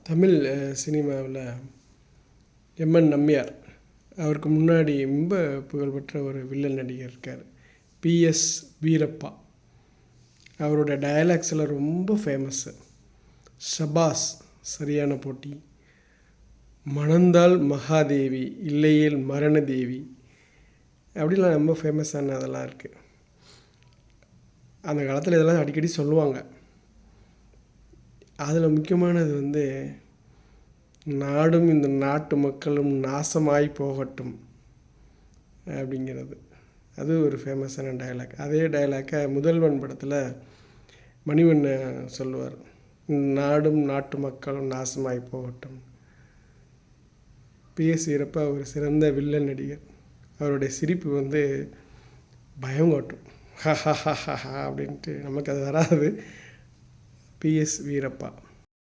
தமிழ் சினிமாவில் எம்என் நம்பியார், அவருக்கு முன்னாடி ரொம்ப புகழ்பெற்ற ஒரு வில்லன் நடிகர் இருக்கார், பிஎஸ் வீரப்பா. அவரோட டயலாக்ஸில் ரொம்ப ஃபேமஸ்ஸு. ஷபாஸ், சரியான போட்டி, மணந்தால் மகாதேவி, இல்லையேல் மரணதேவி, அப்படிலாம் ரொம்ப ஃபேமஸான அதெல்லாம் இருக்குது. அந்த காலத்தில் இதெல்லாம் அடிக்கடி சொல்லுவாங்க. அதில் முக்கியமானது நாடும் இந்த நாட்டு மக்களும் நாசமாய் போகட்டும் அப்படிங்கிறது. அது ஒரு ஃபேமஸான டயலாக். அதே டயலாக்கை முதல்வன் படத்தில் மணிவண்ணன் சொல்லுவார், நாடும் நாட்டு மக்களும் நாசமாய் போகட்டும். பிஎஸ் வீரப்பா ஒரு சிறந்த வில்லன் நடிகர். அவருடைய சிரிப்பு பயம் காட்டும், ஹா ஹா ஹா ஹா அப்படின்ட்டு. நமக்கு அது வராது. பிஎஸ் வீரப்பா.